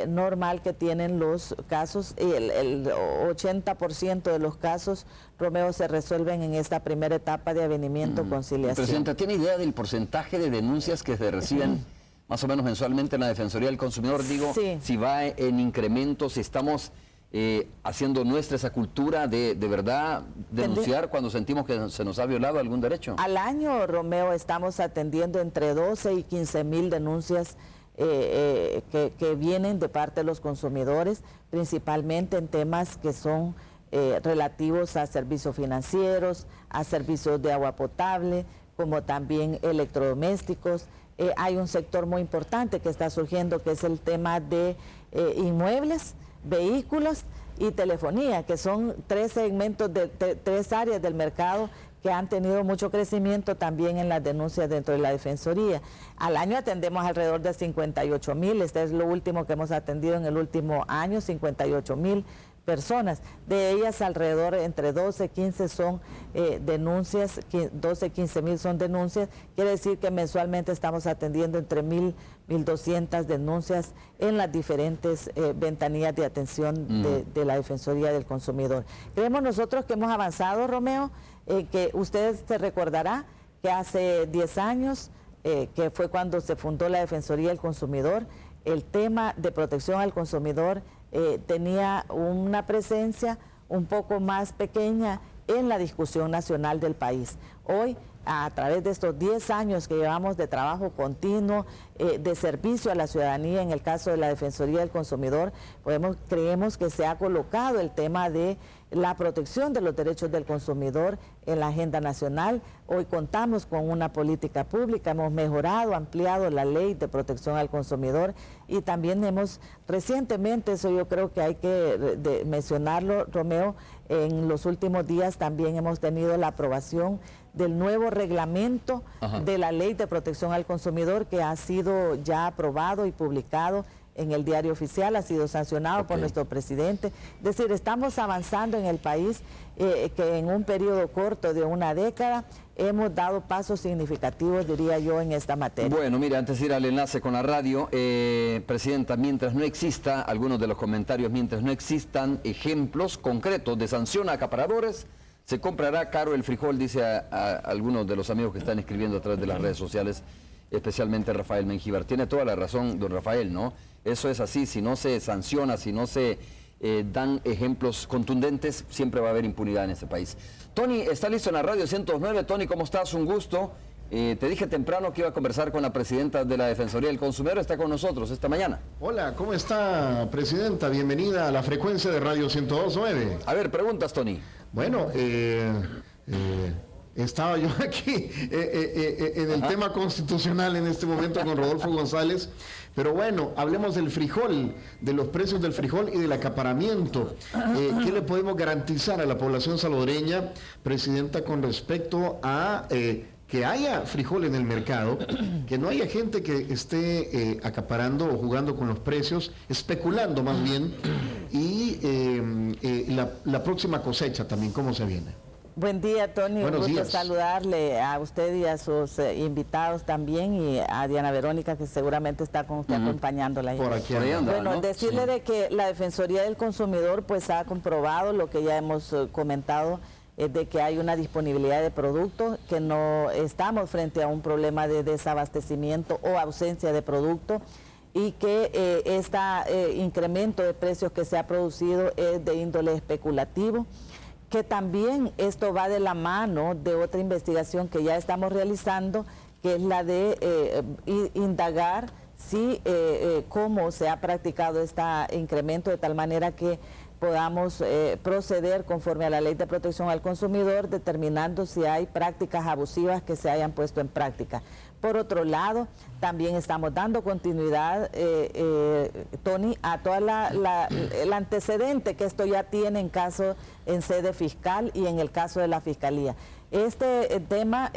normal que tienen los casos. El 80% de los casos, Romeo, se resuelven en esta primera etapa de avenimiento, conciliación. Presidenta, ¿tiene idea del porcentaje de denuncias que se reciben más o menos mensualmente en la Defensoría del Consumidor? Digo, sí. Si va en incremento, si estamos haciendo nuestra esa cultura de verdad denunciar cuando sentimos que se nos ha violado algún derecho. Al año, Romeo, estamos atendiendo entre 12 y 15 mil denuncias que vienen de parte de los consumidores, principalmente en temas que son relativos a servicios financieros, a servicios de agua potable, como también electrodomésticos. Hay un sector muy importante que está surgiendo, que es el tema de inmuebles, vehículos y telefonía, que son 3 segmentos, tres áreas del mercado que han tenido mucho crecimiento también en las denuncias dentro de la Defensoría. Al año atendemos alrededor de 58,000, este es lo último que hemos atendido en el último año, 58,000 personas. De ellas alrededor entre 12 y 15 son denuncias, 12 y 15,000 son denuncias. Quiere decir que mensualmente estamos atendiendo entre 1,000, 1,200 denuncias en las diferentes ventanillas de atención de la Defensoría del Consumidor. Creemos nosotros que hemos avanzado, Romeo, que usted se recordará que hace 10 años, que fue cuando se fundó la Defensoría del Consumidor, el tema de protección al consumidor tenía una presencia un poco más pequeña en la discusión nacional del país. Hoy, a través de estos 10 años que llevamos de trabajo continuo, de servicio a la ciudadanía, en el caso de la Defensoría del Consumidor, creemos que se ha colocado el tema de la protección de los derechos del consumidor en la agenda nacional. Hoy contamos con una política pública, hemos mejorado, ampliado la ley de protección al consumidor y también hemos recientemente, eso yo creo que hay que mencionarlo, Romeo, en los últimos días también hemos tenido la aprobación del nuevo reglamento de la ley de protección al consumidor, que ha sido ya aprobado y publicado en el diario oficial, ha sido sancionado por nuestro presidente. Es decir, estamos avanzando en el país, que en un periodo corto de una década hemos dado pasos significativos, diría yo, en esta materia. Bueno, mira, antes de ir al enlace con la radio, Presidenta, mientras no exista, algunos de los comentarios, mientras no existan ejemplos concretos de sanción a acaparadores, se comprará caro el frijol, dice a algunos de los amigos que están escribiendo a través de las redes sociales, especialmente Rafael Mengíbar. Tiene toda la razón, don Rafael, ¿no? Eso es así, si no se sanciona, si no se dan ejemplos contundentes, siempre va a haber impunidad en este país. Tony, está listo en la radio 109. Tony, ¿cómo estás? Un gusto. Te dije temprano que iba a conversar con la presidenta de la Defensoría del Consumidor, está con nosotros esta mañana. Hola, ¿cómo está, presidenta? Bienvenida a la frecuencia de Radio 102.9. A ver, preguntas, Tony. Bueno, estaba yo aquí en el tema constitucional en este momento con Rodolfo González, pero bueno, hablemos del frijol, de los precios del frijol y del acaparamiento. ¿Qué le podemos garantizar a la población salvadoreña, presidenta, con respecto a que haya frijol en el mercado, que no haya gente que esté acaparando o jugando con los precios, especulando más bien, y la próxima cosecha también, ¿cómo se viene? Buen día, Tony. Buenos un gusto días. saludarle a usted y a sus invitados también, y a Diana Verónica, que seguramente está con usted acompañándola ahí. Por aquí Por ahí anda. anda. Bueno, ¿no? decirle Sí. de que la Defensoría del Consumidor pues ha comprobado lo que ya hemos comentado, de que hay una disponibilidad de productos, que no estamos frente a un problema de desabastecimiento o ausencia de producto, y que este incremento de precios que se ha producido es de índole especulativo, que también esto va de la mano de otra investigación que ya estamos realizando, que es la de indagar si cómo se ha practicado este incremento, de tal manera que podamos proceder conforme a la Ley de Protección al Consumidor, determinando si hay prácticas abusivas que se hayan puesto en práctica. Por otro lado, también estamos dando continuidad, Tony, a toda el antecedente que esto ya tiene en sede fiscal y en el caso de la Fiscalía. Este tema,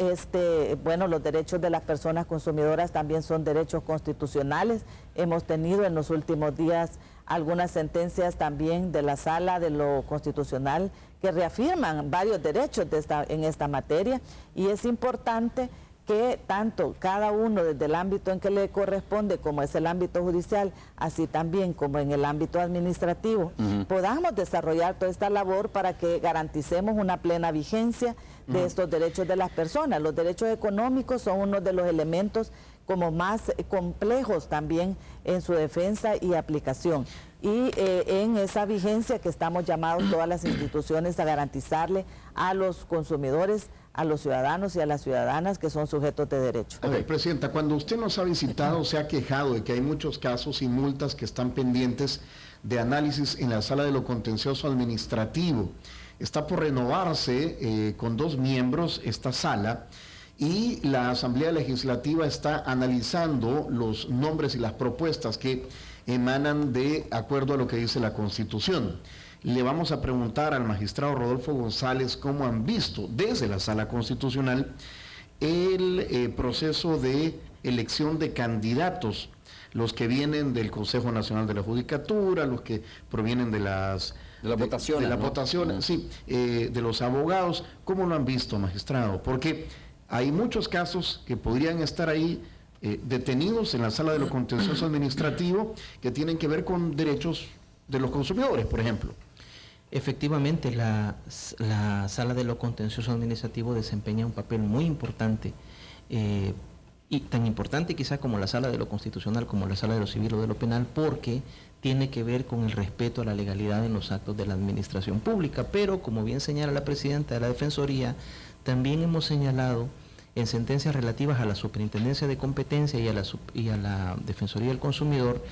bueno, los derechos de las personas consumidoras también son derechos constitucionales. Hemos tenido en los últimos días algunas sentencias también de la Sala de lo Constitucional que reafirman varios derechos en esta materia, y es importante que tanto cada uno desde el ámbito en que le corresponde, como es el ámbito judicial, así también como en el ámbito administrativo, podamos desarrollar toda esta labor para que garanticemos una plena vigencia de estos derechos de las personas. Los derechos económicos son uno de los elementos como más complejos también en su defensa y aplicación. Y en esa vigencia que estamos llamados todas las instituciones a garantizarle a los consumidores, a los ciudadanos y a las ciudadanas que son sujetos de derecho. A ver, presidenta, cuando usted nos ha visitado, se ha quejado de que hay muchos casos y multas que están pendientes de análisis en la Sala de lo Contencioso Administrativo. Está por renovarse con 2 miembros esta sala, y la Asamblea Legislativa está analizando los nombres y las propuestas que emanan de acuerdo a lo que dice la Constitución. Le vamos a preguntar al magistrado Rodolfo González cómo han visto desde la Sala Constitucional el proceso de elección de candidatos, los que vienen del Consejo Nacional de la Judicatura, los que provienen de las votaciones, de las ¿no? votaciones, sí, de los abogados. ¿Cómo lo han visto, magistrado? Porque hay muchos casos que podrían estar ahí detenidos en la Sala de lo Contencioso Administrativo, que tienen que ver con derechos de los consumidores, por ejemplo. Efectivamente, la Sala de lo Contencioso Administrativo desempeña un papel muy importante, y tan importante quizá como la Sala de lo Constitucional, como la Sala de lo Civil o de lo Penal, porque tiene que ver con el respeto a la legalidad en los actos de la administración pública. Pero, como bien señala la presidenta de la Defensoría, también hemos señalado en sentencias relativas a la Superintendencia de Competencia y a la Defensoría del Consumidor,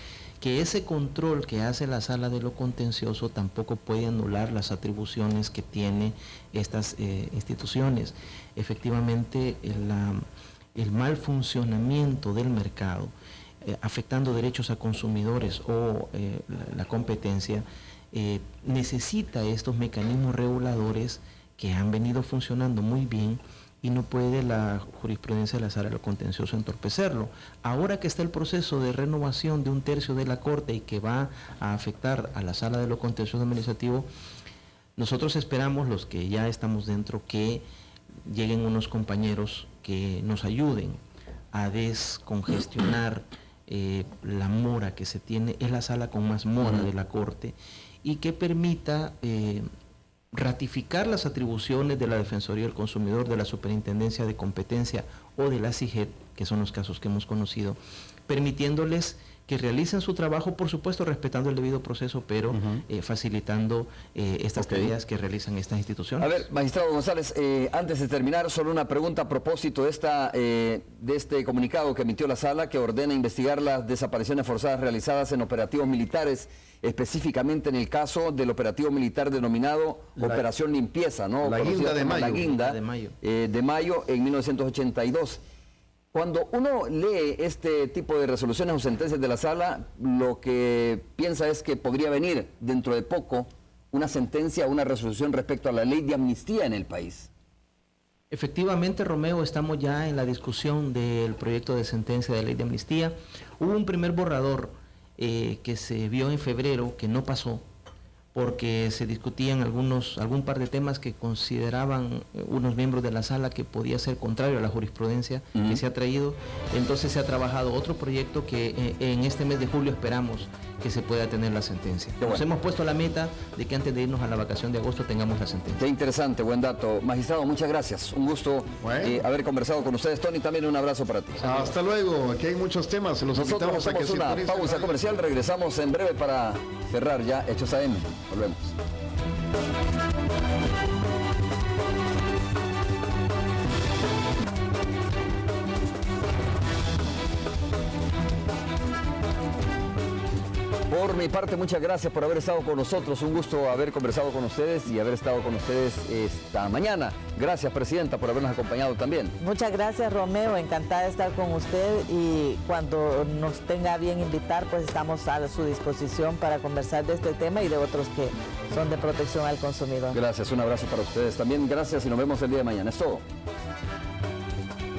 que ese control que hace la Sala de lo Contencioso tampoco puede anular las atribuciones que tiene estas instituciones. Efectivamente, el mal funcionamiento del mercado, afectando derechos a consumidores o la competencia, necesita estos mecanismos reguladores que han venido funcionando muy bien, y no puede la jurisprudencia de la Sala de lo Contencioso entorpecerlo. Ahora que está el proceso de renovación de 1/3 de la Corte y que va a afectar a la Sala de lo Contencioso Administrativo, nosotros esperamos, los que ya estamos dentro, que lleguen unos compañeros que nos ayuden a descongestionar la mora que se tiene. Es la sala con más mora de la Corte, y que permita ratificar las atribuciones de la Defensoría del Consumidor, de la Superintendencia de Competencia o de la CIGEP, que son los casos que hemos conocido, permitiéndoles que realicen su trabajo, por supuesto respetando el debido proceso, pero facilitando estas tareas que realizan estas instituciones. A ver, magistrado González, antes de terminar, solo una pregunta a propósito de este comunicado que emitió la sala que ordena investigar las desapariciones forzadas realizadas en operativos militares, específicamente en el caso del operativo militar denominado Operación Limpieza, ¿no? La Guinda de Mayo. La Guinda de Mayo en 1982. Cuando uno lee este tipo de resoluciones o sentencias de la sala, lo que piensa es que podría venir dentro de poco una sentencia, una resolución respecto a la ley de amnistía en el país. Efectivamente, Romeo, estamos ya en la discusión del proyecto de sentencia de ley de amnistía. Hubo un primer borrador que se vio en febrero, que no pasó, porque se discutían algún par de temas que consideraban unos miembros de la sala que podía ser contrario a la jurisprudencia que se ha traído. Entonces se ha trabajado otro proyecto que en este mes de julio esperamos que se pueda tener la sentencia. Nos hemos puesto la meta de que antes de irnos a la vacación de agosto tengamos la sentencia. Qué interesante, buen dato. Magistrado, muchas gracias. Un gusto haber conversado con ustedes. Tony, también un abrazo para ti. Hasta luego. Aquí hay muchos temas. Los Nosotros hacemos una pausa comercial. Regresamos en breve para cerrar ya Hechos AM. Volvemos. Por mi parte, muchas gracias por haber estado con nosotros. Un gusto haber conversado con ustedes y haber estado con ustedes esta mañana. Gracias, Presidenta, por habernos acompañado también. Muchas gracias, Romeo. Encantada de estar con usted y cuando nos tenga bien invitar, pues estamos a su disposición para conversar de este tema y de otros que son de protección al consumidor. Gracias, un abrazo para ustedes también. Gracias y nos vemos el día de mañana. Es todo.